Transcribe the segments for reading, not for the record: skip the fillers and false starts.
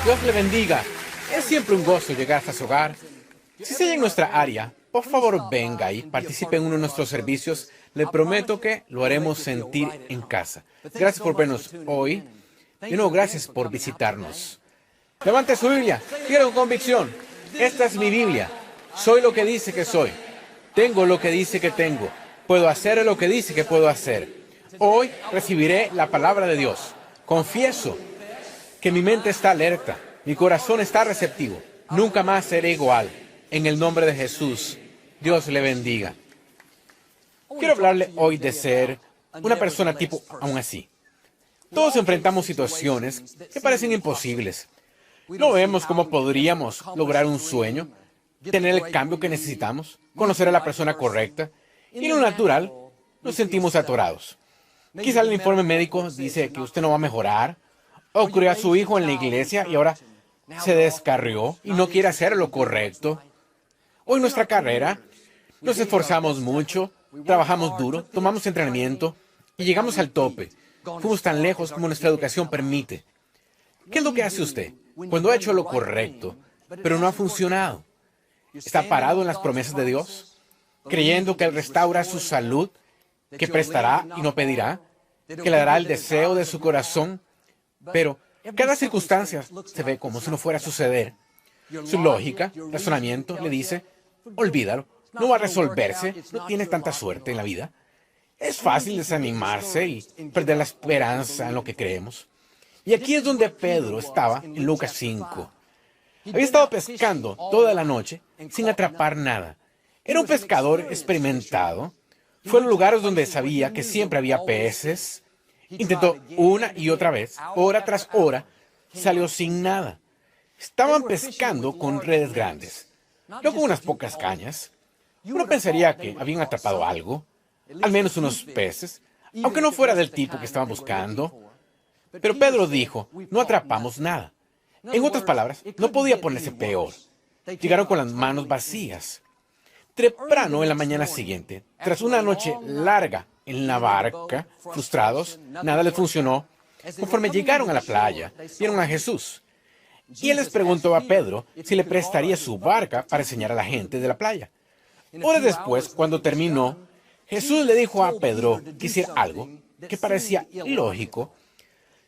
Dios le bendiga. Es siempre un gozo llegar hasta su hogar. Si se halla en nuestra área, por favor venga y participe en uno de nuestros servicios. Le prometo que lo haremos sentir en casa. Gracias por vernos hoy. De nuevo, gracias por visitarnos. Levante su Biblia. Quiero con convicción. Esta es mi Biblia. Soy lo que dice que soy. Tengo lo que dice que tengo. Puedo hacer lo que dice que puedo hacer. Hoy recibiré la palabra de Dios. Confieso que mi mente está alerta. Mi corazón está receptivo. Nunca más seré igual. En el nombre de Jesús, Dios le bendiga. Quiero hablarle hoy de ser una persona tipo aún así. Todos enfrentamos situaciones que parecen imposibles. No vemos cómo podríamos lograr un sueño, tener el cambio que necesitamos, conocer a la persona correcta, y en lo natural nos sentimos atorados. Quizá el informe médico dice que usted no va a mejorar, o crió a su hijo en la iglesia y ahora se descarrió y no quiere hacer lo correcto. O en nuestra carrera nos esforzamos mucho, trabajamos duro, tomamos entrenamiento y llegamos al tope. Fuimos tan lejos como nuestra educación permite. ¿Qué es lo que hace usted cuando ha hecho lo correcto, pero no ha funcionado? ¿Está parado en las promesas de Dios, creyendo que Él restaura su salud, que prestará y no pedirá, que le dará el deseo de su corazón? Pero cada circunstancia se ve como si no fuera a suceder. Su lógica, razonamiento, le dice, olvídalo, no va a resolverse, no tiene tanta suerte en la vida. Es fácil desanimarse y perder la esperanza en lo que creemos. Y aquí es donde Pedro estaba en Lucas 5. Había estado pescando toda la noche sin atrapar nada. Era un pescador experimentado. Fue a los lugares donde sabía que siempre había peces. Intentó una y otra vez, hora tras hora, salió sin nada. Estaban pescando con redes grandes, no con unas pocas cañas. Uno pensaría que habían atrapado algo, al menos unos peces, aunque no fuera del tipo que estaban buscando. Pero Pedro dijo, no atrapamos nada. En otras palabras, no podía ponerse peor. Llegaron con las manos vacías. Temprano en la mañana siguiente, tras una noche larga en la barca, frustrados, nada les funcionó. Conforme llegaron a la playa, vieron a Jesús. Y él les preguntó a Pedro si le prestaría su barca para enseñar a la gente de la playa. Horas después, cuando terminó, Jesús le dijo a Pedro que hiciera algo que parecía ilógico,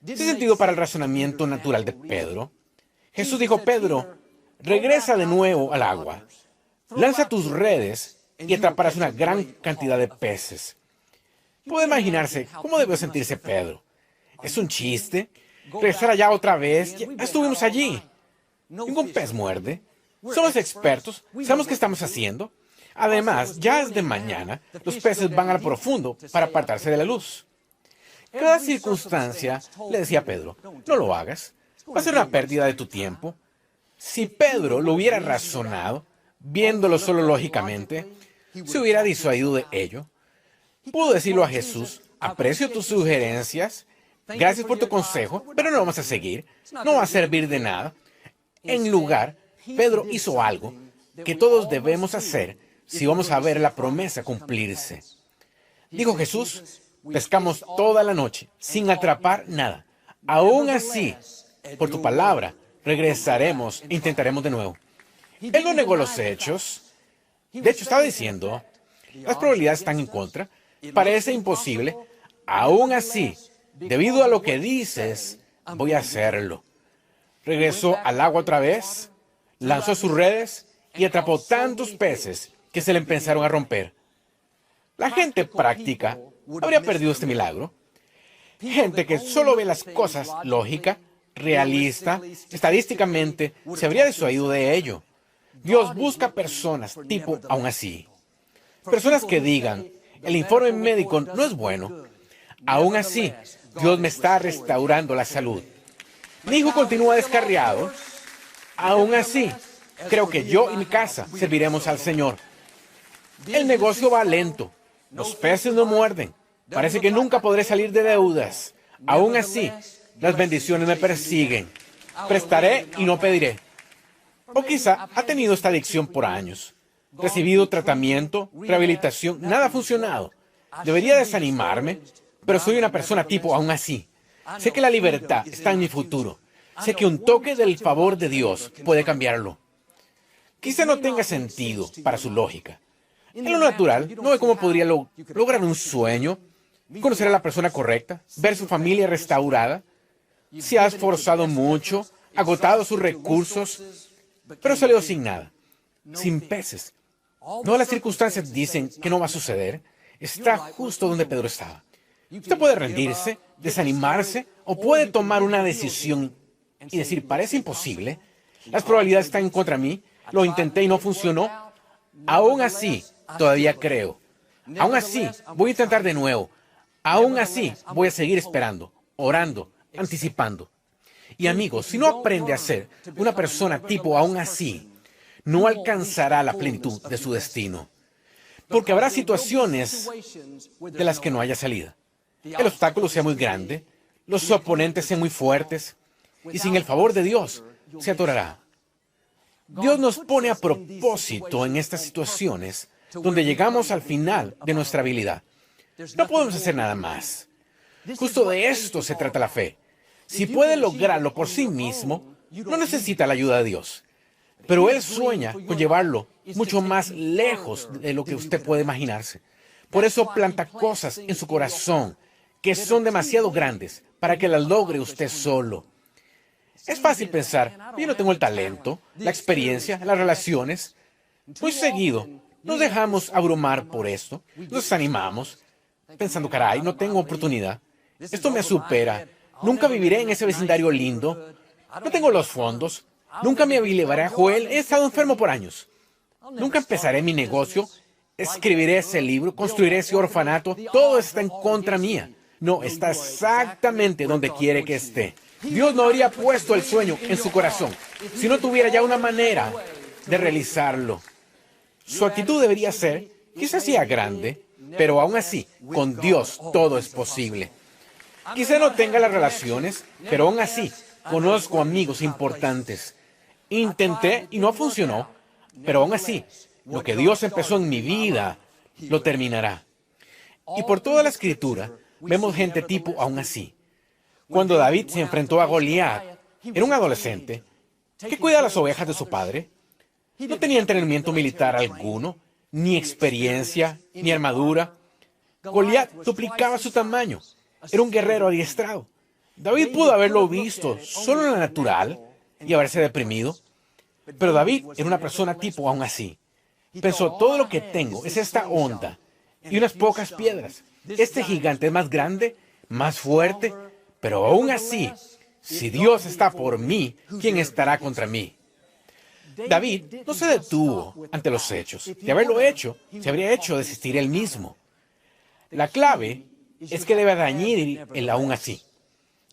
sin sentido para el razonamiento natural de Pedro. Jesús dijo, Pedro, regresa de nuevo al agua, lanza tus redes y atraparás una gran cantidad de peces. Puede imaginarse cómo debió sentirse Pedro. ¿Es un chiste? ¿Regresar allá otra vez? Ya estuvimos allí. Ningún pez muerde. Somos expertos. Sabemos qué estamos haciendo. Además, ya es de mañana. Los peces van al profundo para apartarse de la luz. Cada circunstancia, le decía a Pedro, no lo hagas. Va a ser una pérdida de tu tiempo. Si Pedro lo hubiera razonado, viéndolo solo lógicamente, se hubiera disuadido de ello. Pudo decirlo a Jesús, aprecio tus sugerencias, gracias por tu consejo, pero no vamos a seguir, no va a servir de nada. En lugar, Pedro hizo algo que todos debemos hacer si vamos a ver la promesa cumplirse. Dijo Jesús, pescamos toda la noche sin atrapar nada. Aún así, por tu palabra, regresaremos e intentaremos de nuevo. Él no negó los hechos. De hecho, estaba diciendo, las probabilidades están en contra. Parece imposible. Aún así, debido a lo que dices, voy a hacerlo. Regresó al agua otra vez, lanzó sus redes y atrapó tantos peces que se le empezaron a romper. La gente práctica habría perdido este milagro. Gente que solo ve las cosas lógica, realista, estadísticamente, se habría disuadido de ello. Dios busca personas tipo aún así. Personas que digan, el informe médico no es bueno. Aún así, Dios me está restaurando la salud. Mi hijo continúa descarriado. Aún así, creo que yo y mi casa serviremos al Señor. El negocio va lento. Los peces no muerden. Parece que nunca podré salir de deudas. Aún así, las bendiciones me persiguen. Prestaré y no pediré. O quizá ha tenido esta adicción por años. Recibido tratamiento, rehabilitación, nada ha funcionado. Debería desanimarme, pero soy una persona tipo aún así. Sé que la libertad está en mi futuro. Sé que un toque del favor de Dios puede cambiarlo. Quizá no tenga sentido para su lógica. En lo natural, no ve cómo podría lograr un sueño, conocer a la persona correcta, ver su familia restaurada. Se ha esforzado mucho, agotado sus recursos, pero salió sin nada, sin peces. Todas las circunstancias dicen que no va a suceder. Está justo donde Pedro estaba. Usted puede rendirse, desanimarse, o puede tomar una decisión y decir, parece imposible, las probabilidades están en contra de mí, lo intenté y no funcionó. Aún así, todavía creo. Aún así, voy a intentar de nuevo. Aún así, voy a seguir esperando, orando, anticipando. Y amigos, si no aprende a ser una persona tipo aún así, no alcanzará la plenitud de su destino. Porque habrá situaciones de las que no haya salida. El obstáculo sea muy grande, los oponentes sean muy fuertes, y sin el favor de Dios, se atorará. Dios nos pone a propósito en estas situaciones donde llegamos al final de nuestra habilidad. No podemos hacer nada más. Justo de esto se trata la fe. Si puede lograrlo por sí mismo, no necesita la ayuda de Dios. Pero Él sueña con llevarlo mucho más lejos de lo que usted puede imaginarse. Por eso planta cosas en su corazón que son demasiado grandes para que las logre usted solo. Es fácil pensar, yo no tengo el talento, la experiencia, las relaciones. Muy seguido, nos dejamos abrumar por esto, nos desanimamos, pensando, caray, no tengo oportunidad, esto me supera, nunca viviré en ese vecindario lindo, no tengo los fondos, nunca me llevaré a Joel, he estado enfermo por años, nunca empezaré mi negocio, escribiré ese libro, construiré ese orfanato, todo está en contra mía. No, está exactamente donde quiere que esté. Dios no habría puesto el sueño en su corazón si no tuviera ya una manera de realizarlo. Su actitud debería ser, quizás sea grande, pero aún así, con Dios todo es posible. Quizá no tenga las relaciones, pero aún así, conozco amigos importantes. Intenté y no funcionó, pero aún así, lo que Dios empezó en mi vida, lo terminará. Y por toda la Escritura, vemos gente tipo aún así. Cuando David se enfrentó a Goliat, era un adolescente que cuida las ovejas de su padre. No tenía entrenamiento militar alguno, ni experiencia, ni armadura. Goliat duplicaba su tamaño. Era un guerrero adiestrado. David pudo haberlo visto solo en lo natural y haberse deprimido. Pero David era una persona tipo aún así. Pensó, todo lo que tengo es esta onda y unas pocas piedras. Este gigante es más grande, más fuerte, pero aún así, si Dios está por mí, ¿quién estará contra mí? David no se detuvo ante los hechos. De haberlo hecho, se habría hecho desistir él mismo. La clave es que debe añadir el aún así.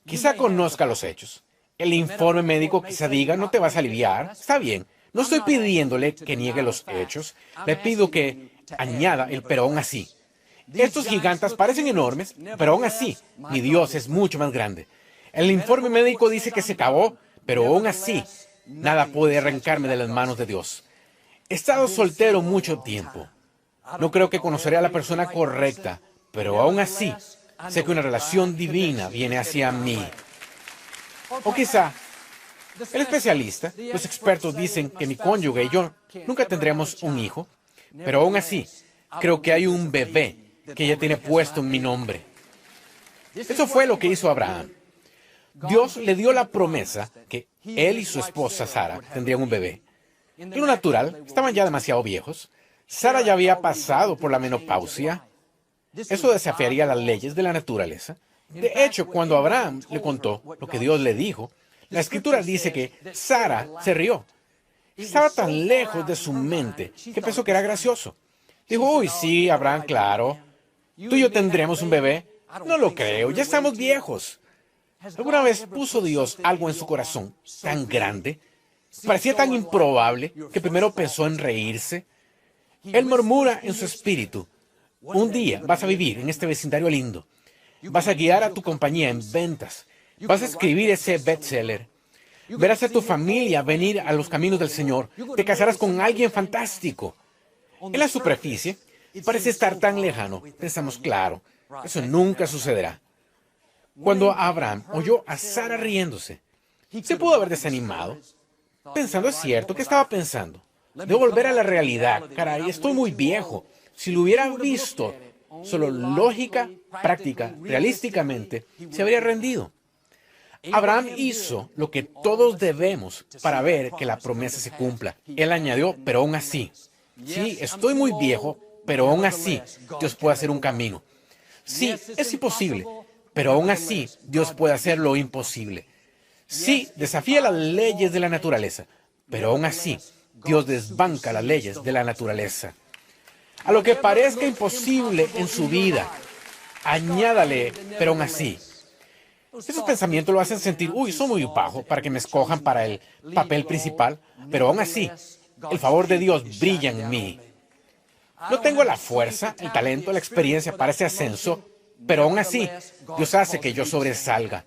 Quizá conozca los hechos. El informe médico quizá diga, no te vas a aliviar. Está bien. No estoy pidiéndole que niegue los hechos. Le pido que añada el pero aún así. Estos gigantes parecen enormes, pero aún así, mi Dios es mucho más grande. El informe médico dice que se acabó, pero aún así, nada puede arrancarme de las manos de Dios. He estado soltero mucho tiempo. No creo que conoceré a la persona correcta, pero aún así, sé que una relación divina viene hacia mí. O quizá, el especialista, los expertos dicen que mi cónyuge y yo nunca tendremos un hijo, pero aún así, creo que hay un bebé que ella tiene puesto en mi nombre. Eso fue lo que hizo Abraham. Dios le dio la promesa que él y su esposa Sara tendrían un bebé. En lo natural, estaban ya demasiado viejos. Sara ya había pasado por la menopausia. Eso desafiaría las leyes de la naturaleza. De hecho, cuando Abraham le contó lo que Dios le dijo, la Escritura dice que Sara se rió. Estaba tan lejos de su mente que pensó que era gracioso. Dijo, uy, sí, Abraham, claro. Tú y yo tendremos un bebé. No lo creo, ya estamos viejos. ¿Alguna vez puso Dios algo en su corazón tan grande? Parecía tan improbable que primero pensó en reírse. Él murmura en su espíritu, un día vas a vivir en este vecindario lindo. Vas a guiar a tu compañía en ventas. Vas a escribir ese bestseller. Verás a tu familia venir a los caminos del Señor. Te casarás con alguien fantástico. En la superficie, parece estar tan lejano. Pensamos, claro, eso nunca sucederá. Cuando Abraham oyó a Sara riéndose, Se pudo haber desanimado, pensando, es cierto, ¿qué estaba pensando? Debo volver a la realidad, caray, estoy muy viejo. Si lo hubiera visto, solo lógica, práctica, realísticamente, se habría rendido. Abraham hizo lo que todos debemos para ver que la promesa se cumpla. Él añadió, pero aún así. Sí, estoy muy viejo, pero aún así Dios puede hacer un camino. Sí, es imposible, pero aún así Dios puede hacer lo imposible. Sí, desafía las leyes de la naturaleza, pero aún así Dios desbanca las leyes de la naturaleza. A lo que parezca imposible en su vida, añádale, pero aún así. Esos pensamientos lo hacen sentir, uy, soy muy bajo para que me escojan para el papel principal, pero aún así, el favor de Dios brilla en mí. No tengo la fuerza, el talento, la experiencia para ese ascenso, pero aún así, Dios hace que yo sobresalga.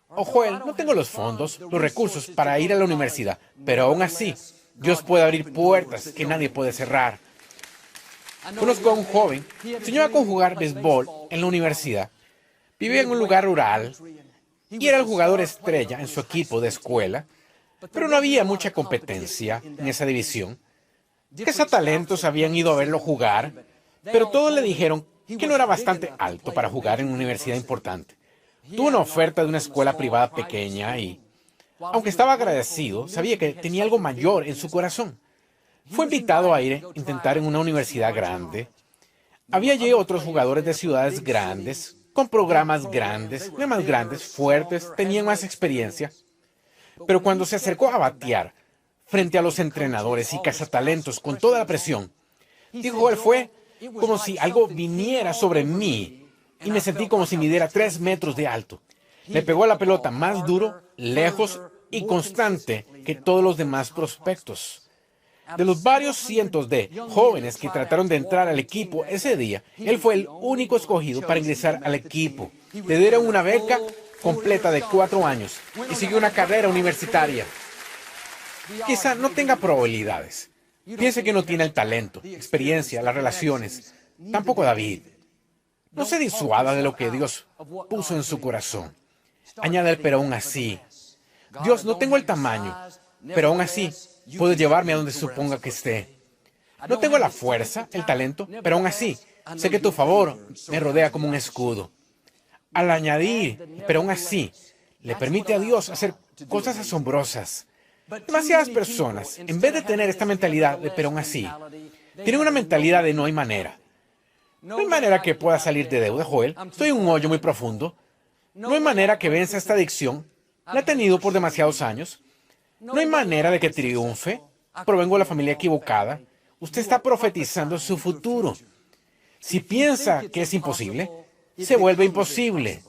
O Joel, no tengo los fondos, los recursos para ir a la universidad, pero aún así, Dios puede abrir puertas que nadie puede cerrar. Conozco a un joven, enseñó a conjugar béisbol en la universidad. Vivía en un lugar rural y era el jugador estrella en su equipo de escuela, pero no había mucha competencia en esa división. Cazatalentos habían ido a verlo jugar, pero todos le dijeron que no era bastante alto para jugar en una universidad importante. Tuvo una oferta de una escuela privada pequeña y, aunque estaba agradecido, sabía que tenía algo mayor en su corazón. Fue invitado a ir a intentar en una universidad grande. Había allí otros jugadores de ciudades grandes, con programas grandes, no más grandes, fuertes, tenían más experiencia. Pero cuando se acercó a batear frente a los entrenadores y cazatalentos con toda la presión, dijo él, fue como si algo viniera sobre mí y me sentí como si midiera 3 metros de alto. Le pegó a la pelota más duro, lejos y constante que todos los demás prospectos. De los varios cientos de jóvenes que trataron de entrar al equipo ese día, él fue el único escogido para ingresar al equipo. Le dieron una beca completa de 4 años y siguió una carrera universitaria. Quizá no tenga probabilidades. Piense que no tiene el talento, experiencia, las relaciones. Tampoco David. No se disuada de lo que Dios puso en su corazón. Añade el pero aún así. Dios, no tengo el tamaño, pero aún así puedo llevarme a donde suponga que esté. No tengo la fuerza, el talento, pero aún así sé que tu favor me rodea como un escudo. Al añadir, pero aún así, le permite a Dios hacer cosas asombrosas. Demasiadas personas, en vez de tener esta mentalidad de pero aún así, tienen una mentalidad de no hay manera. No hay manera que pueda salir de deuda, Joel. Estoy en un hoyo muy profundo. No hay manera que venza esta adicción. La he tenido por demasiados años. No hay manera de que triunfe. Provengo de la familia equivocada. Usted está profetizando su futuro. Si piensa que es imposible, se vuelve imposible.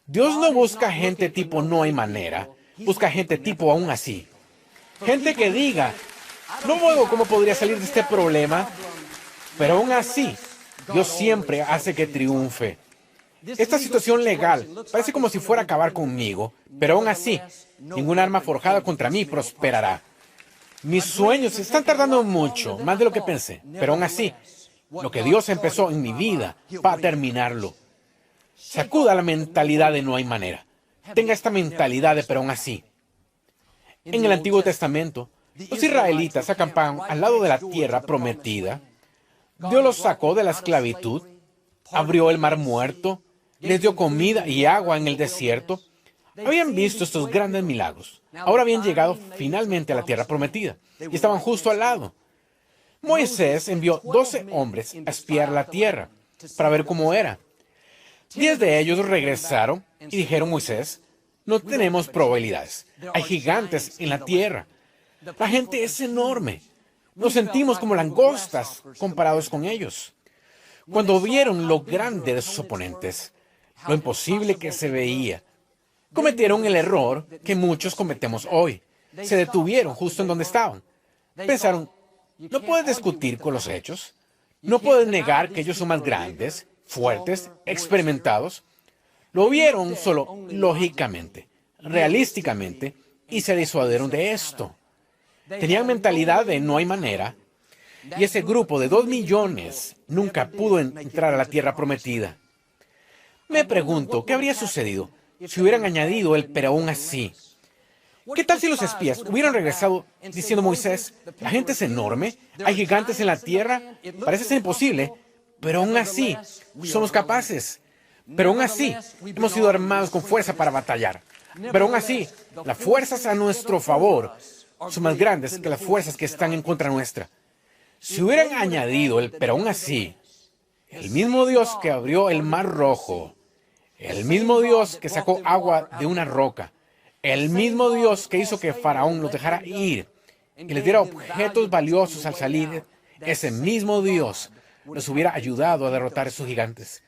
Dios no busca gente tipo no hay manera. Busca gente tipo aún así. Gente que diga, no veo cómo podría salir de este problema, pero aún así, Dios siempre hace que triunfe. Esta situación legal parece como si fuera a acabar conmigo, pero aún así, ningún arma forjada contra mí prosperará. Mis sueños están tardando mucho, más de lo que pensé, pero aún así, lo que Dios empezó en mi vida va a terminarlo. Sacuda la mentalidad de no hay manera. Tenga esta mentalidad de pero aún así. En el Antiguo Testamento, los israelitas acampaban al lado de la tierra prometida. Dios los sacó de la esclavitud, abrió el mar muerto, les dio comida y agua en el desierto. Habían visto estos grandes milagros. Ahora habían llegado finalmente a la tierra prometida y estaban justo al lado. Moisés envió 12 hombres a espiar la tierra para ver cómo era. 10 de ellos regresaron y dijeron, Moisés, no tenemos probabilidades. Hay gigantes en la tierra. La gente es enorme. Nos sentimos como langostas comparados con ellos. Cuando vieron lo grande de sus oponentes, lo imposible que se veía, cometieron el error que muchos cometemos hoy. Se detuvieron justo en donde estaban. Pensaron, no puedes discutir con los hechos. No puedes negar que ellos son más grandes, fuertes, experimentados. Lo vieron solo lógicamente, realísticamente, y se disuadieron de esto. Tenían mentalidad de no hay manera, y ese grupo de 2 millones nunca pudo entrar a la tierra prometida. Me pregunto, ¿qué habría sucedido si hubieran añadido el pero aún así? ¿Qué tal si los espías hubieran regresado diciendo: Moisés, la gente es enorme, hay gigantes en la tierra, parece ser imposible, pero aún así somos capaces. Pero aún así hemos sido armados con fuerza para batallar. Pero aún así, las fuerzas a nuestro favor son más grandes que las fuerzas que están en contra nuestra. Si hubieran añadido el pero aún así, el mismo Dios que abrió el mar rojo, el mismo Dios que sacó agua de una roca, el mismo Dios que hizo que Faraón los dejara ir y les diera objetos valiosos al salir, ese mismo Dios los hubiera ayudado a derrotar a esos gigantes.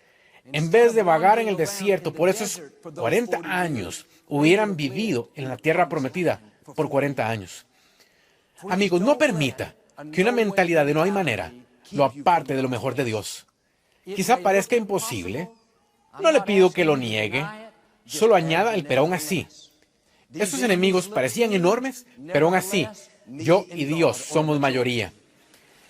En vez de vagar en el desierto por esos 40 años, hubieran vivido en la tierra prometida por 40 años. Amigos, no permita que una mentalidad de no hay manera lo aparte de lo mejor de Dios. Quizá parezca imposible. No le pido que lo niegue. Solo añada el pero aún así. Esos enemigos parecían enormes, pero aún así, yo y Dios somos mayoría.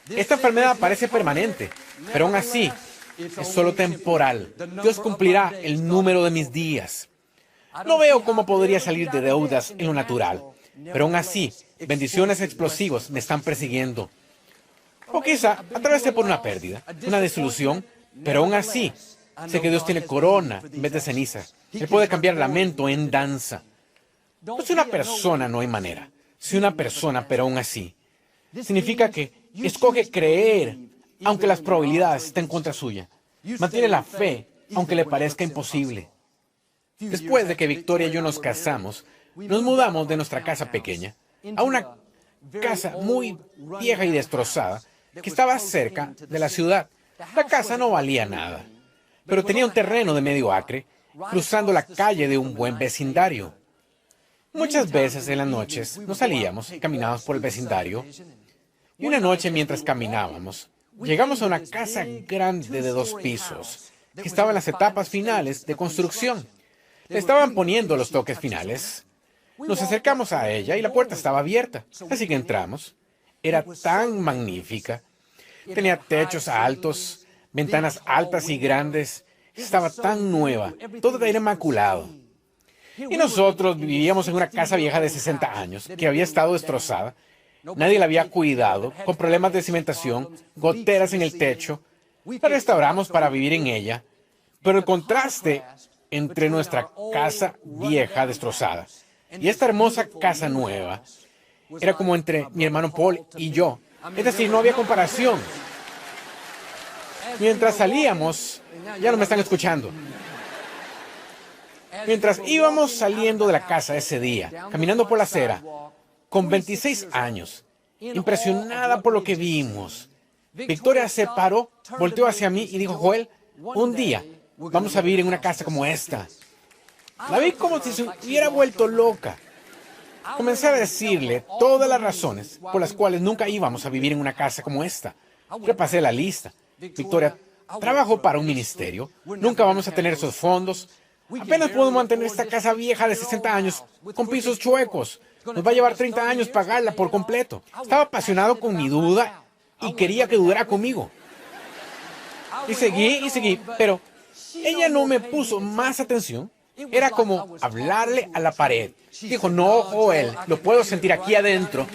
Esta enfermedad parece permanente, pero aún así, es solo temporal. Dios cumplirá el número de mis días. No veo cómo podría salir de deudas en lo natural, pero aún así, bendiciones explosivas me están persiguiendo. O quizá atravesé por una pérdida, una desilusión, pero aún así, sé que Dios tiene corona en vez de ceniza. Él puede cambiar lamento en danza. No es una persona, no hay manera. Si una persona, pero aún así. Significa que escoge creer, aunque las probabilidades estén contra suya. Mantiene la fe, aunque le parezca imposible. Después de que Victoria y yo nos casamos, nos mudamos de nuestra casa pequeña a una casa muy vieja y destrozada que estaba cerca de la ciudad. La casa no valía nada, pero tenía un terreno de medio acre, cruzando la calle de un buen vecindario. Muchas veces en las noches nos salíamos y caminábamos por el vecindario. Y una noche mientras caminábamos, llegamos a una casa grande de 2 pisos, que estaba en las etapas finales de construcción. Le estaban poniendo los toques finales. Nos acercamos a ella y la puerta estaba abierta, así que entramos. Era tan magnífica. Tenía techos altos, ventanas altas y grandes. Estaba tan nueva, todo era inmaculado. Y nosotros vivíamos en una casa vieja de 60 años, que había estado destrozada. Nadie la había cuidado, con problemas de cimentación, goteras en el techo. La restauramos para vivir en ella, pero el contraste entre nuestra casa vieja destrozada y esta hermosa casa nueva era como entre mi hermano Paul y yo. Es decir, no había comparación. Mientras salíamos, ya no me están escuchando. Mientras íbamos saliendo de la casa ese día, caminando por la acera, con 26 años, impresionada por lo que vimos, Victoria se paró, volteó hacia mí y dijo: Joel, un día vamos a vivir en una casa como esta. La vi como si se hubiera vuelto loca. Comencé a decirle todas las razones por las cuales nunca íbamos a vivir en una casa como esta. Repasé la lista. Victoria, trabajo para un ministerio, nunca vamos a tener esos fondos. Apenas podemos mantener esta casa vieja de 60 años con pisos chuecos. Nos va a llevar 30 años pagarla por completo. Estaba apasionado con mi duda y quería que dudara conmigo. Y seguí, pero ella no me puso más atención. Era como hablarle a la pared. Dijo: no, Joel, lo puedo sentir aquí adentro.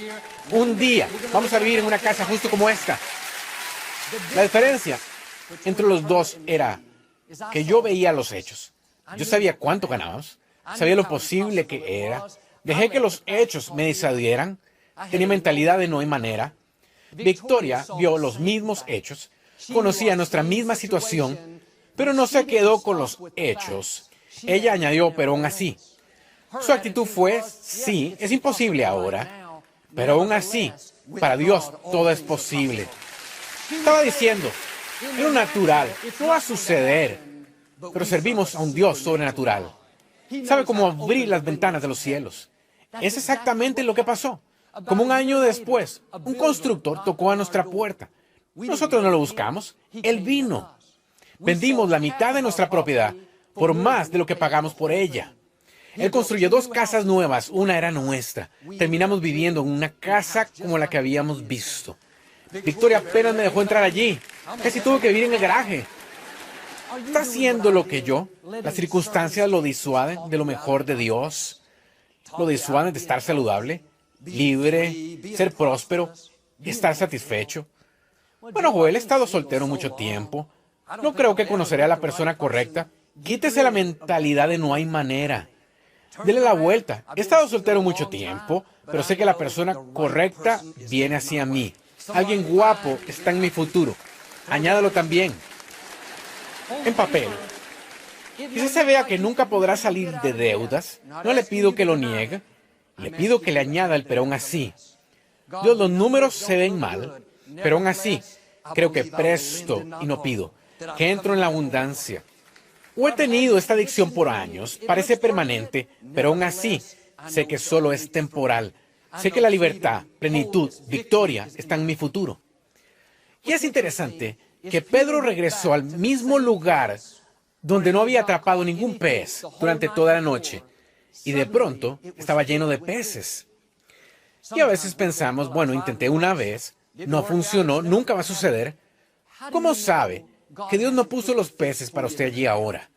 Un día vamos a vivir en una casa justo como esta. La diferencia entre los dos era que yo veía los hechos. Yo sabía cuánto ganábamos, sabía lo posible que era. Dejé que los hechos me disuadieran. Tenía mentalidad de no hay manera. Victoria vio los mismos hechos, conocía nuestra misma situación, pero no se quedó con los hechos. Ella añadió: pero aún así. Su actitud fue: sí, es imposible ahora, pero aún así, para Dios todo es posible. Estaba diciendo: en lo natural no va a suceder, pero servimos a un Dios sobrenatural. Sabe cómo abrir las ventanas de los cielos. Es exactamente lo que pasó. Como un año después, un constructor tocó a nuestra puerta. Nosotros no lo buscamos, él vino. Vendimos la mitad de nuestra propiedad por más de lo que pagamos por ella. Él construyó 2 casas nuevas, una era nuestra. Terminamos viviendo en una casa como la que habíamos visto. Victoria apenas me dejó entrar allí. Casi tuve que vivir en el garaje. ¿Está haciendo lo que yo? ¿Las circunstancias lo disuaden de lo mejor de Dios? Lo disuaden de estar saludable, libre, ser próspero y estar satisfecho. Bueno, Joel, he estado soltero mucho tiempo. No creo que conoceré a la persona correcta. Quítese la mentalidad de no hay manera. Dele la vuelta. He estado soltero mucho tiempo, pero sé que la persona correcta viene hacia mí. Alguien guapo está en mi futuro. Añádalo también. En papel. Quizás se vea que nunca podrá salir de deudas. No le pido que lo niegue. Le pido que le añada el pero aún así. Dios, los números se ven mal, pero aún así creo que presto y no pido. Que entro en la abundancia. O he tenido esta adicción por años, parece permanente, pero aún así sé que solo es temporal. Sé que la libertad, plenitud, victoria está en mi futuro. Y es interesante que Pedro regresó al mismo lugar donde no había atrapado ningún pez durante toda la noche. Y de pronto estaba lleno de peces. Y a veces pensamos, bueno, intenté una vez, no funcionó, nunca va a suceder. ¿Cómo sabe que Dios no puso los peces para usted allí ahora?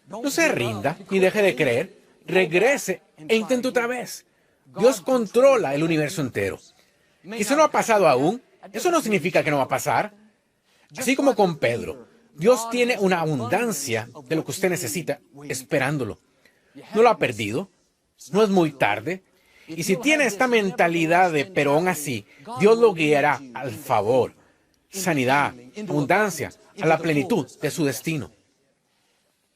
No se rinda ni deje de creer, regrese e intente otra vez. Dios controla el universo entero. Quizá no ha pasado aún, eso no significa que no va a pasar. Así como con Pedro, Dios tiene una abundancia de lo que usted necesita esperándolo. No lo ha perdido, no es muy tarde. Y si tiene esta mentalidad de pero aún así, Dios lo guiará al favor, sanidad, abundancia, a la plenitud de su destino.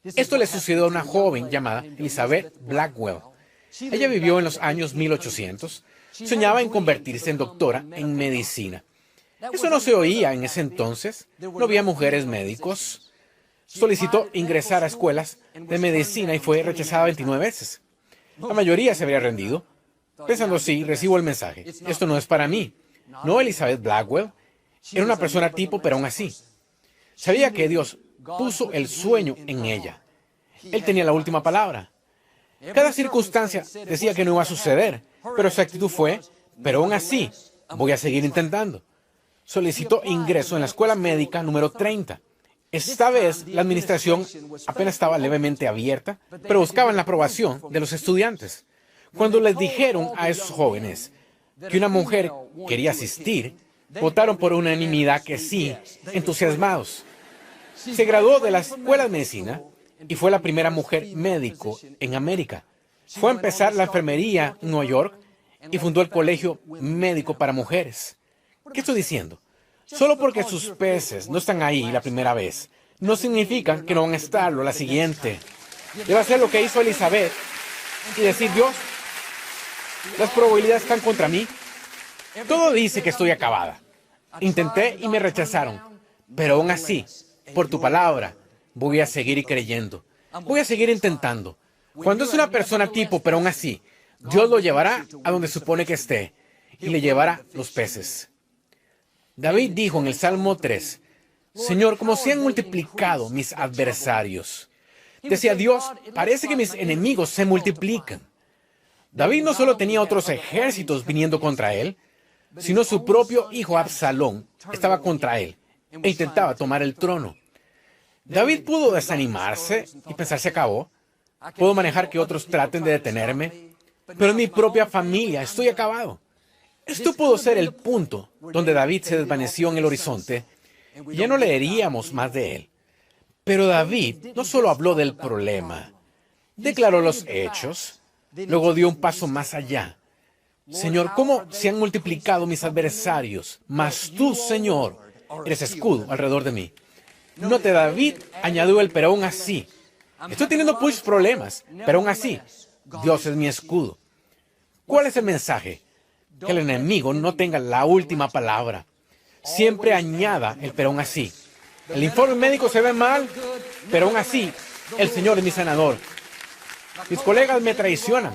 Esto le sucedió a una joven llamada Elizabeth Blackwell. Ella vivió en los años 1800. Soñaba en convertirse en doctora en medicina. Eso no se oía en ese entonces. No había mujeres médicos. Solicitó ingresar a escuelas de medicina y fue rechazada 29 veces. La mayoría se habría rendido, pensando, sí, recibo el mensaje. Esto no es para mí. No, Elizabeth Blackwell era una persona tipo, pero aún así. Sabía que Dios puso el sueño en ella. Él tenía la última palabra. Cada circunstancia decía que no iba a suceder, pero su actitud fue, pero aún así, voy a seguir intentando. Solicitó ingreso en la escuela médica número 30. Esta vez, la administración apenas estaba levemente abierta, pero buscaban la aprobación de los estudiantes. Cuando les dijeron a esos jóvenes que una mujer quería asistir, votaron por unanimidad que sí, entusiasmados. Se graduó de la escuela de medicina y fue la primera mujer médico en América. Fue a empezar la enfermería en Nueva York y fundó el Colegio Médico para Mujeres. ¿Qué estoy diciendo? Solo porque sus peces no están ahí la primera vez, no significa que no van a estarlo la siguiente. Debe hacer lo que hizo Elizabeth y decir, Dios, las probabilidades están contra mí. Todo dice que estoy acabada. Intenté y me rechazaron, pero aún así, por tu palabra, voy a seguir creyendo. Voy a seguir intentando. Cuando es una persona tipo, pero aún así, Dios lo llevará a donde supone que esté y le llevará los peces. David dijo en el Salmo 3, Señor, como se han multiplicado mis adversarios. Decía Dios, parece que mis enemigos se multiplican. David no solo tenía otros ejércitos viniendo contra él, sino su propio hijo Absalón estaba contra él e intentaba tomar el trono. David pudo desanimarse y pensar, se acabó. Puedo manejar que otros traten de detenerme, pero en mi propia familia estoy acabado. Esto pudo ser el punto donde David se desvaneció en el horizonte y ya no leeríamos más de él. Pero David no solo habló del problema, declaró los hechos, luego dio un paso más allá. Señor, ¿cómo se han multiplicado mis adversarios? Mas tú, Señor, eres escudo alrededor de mí. Note, David añadió el pero aún así. Estoy teniendo muchos problemas, pero aún así, Dios es mi escudo. ¿Cuál es el mensaje? Que el enemigo no tenga la última palabra. Siempre añada el pero aún así. El informe médico se ve mal, pero aún así, el Señor es mi sanador. Mis colegas me traicionan,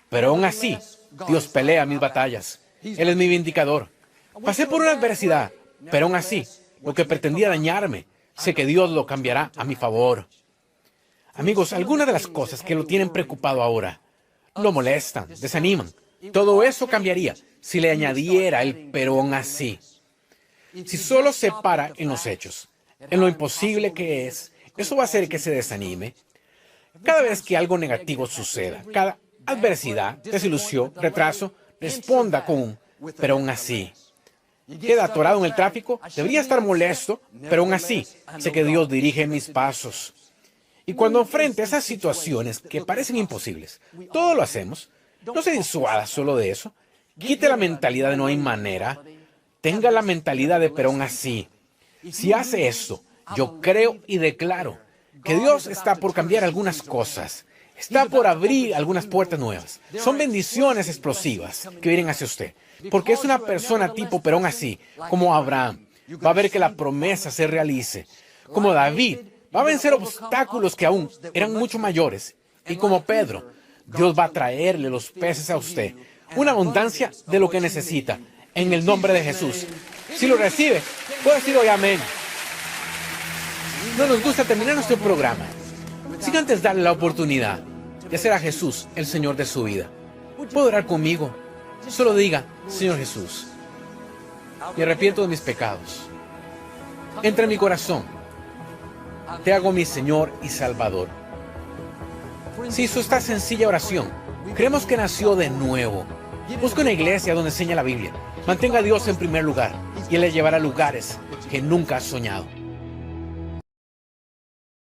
pero aún así, Dios pelea mis batallas. Él es mi vindicador. Pasé por una adversidad, pero aún así, lo que pretendía dañarme, sé que Dios lo cambiará a mi favor. Amigos, algunas de las cosas que lo tienen preocupado ahora, lo molestan, desaniman. Todo eso cambiaría si le añadiera el pero aún así. Si solo se para en los hechos, en lo imposible que es, eso va a hacer que se desanime. Cada vez que algo negativo suceda, cada adversidad, desilusión, retraso, responda con un pero aún así. Queda atorado en el tráfico, debería estar molesto, pero aún así, sé que Dios dirige mis pasos. Y cuando enfrente esas situaciones que parecen imposibles, todo lo hacemos, no se disuada solo de eso. Quite la mentalidad de no hay manera. Tenga la mentalidad de pero aún así. Si hace esto, yo creo y declaro que Dios está por cambiar algunas cosas. Está por abrir algunas puertas nuevas. Son bendiciones explosivas que vienen hacia usted. Porque es una persona tipo pero aún así, como Abraham. Va a ver que la promesa se realice. Como David, va a vencer obstáculos que aún eran mucho mayores. Y como Pedro, Dios va a traerle los peces a usted. Una abundancia de lo que necesita. En el nombre de Jesús. Si lo recibe, puede decir hoy amén. No nos gusta terminar nuestro programa sin antes darle la oportunidad de hacer a Jesús el Señor de su vida. ¿Puede orar conmigo? Solo diga, Señor Jesús, me arrepiento de mis pecados. Entra en mi corazón. Te hago mi Señor y Salvador. Si hizo esta sencilla oración, creemos que nació de nuevo. Busca una iglesia donde enseña la Biblia. Mantenga a Dios en primer lugar y Él le llevará a lugares que nunca has soñado.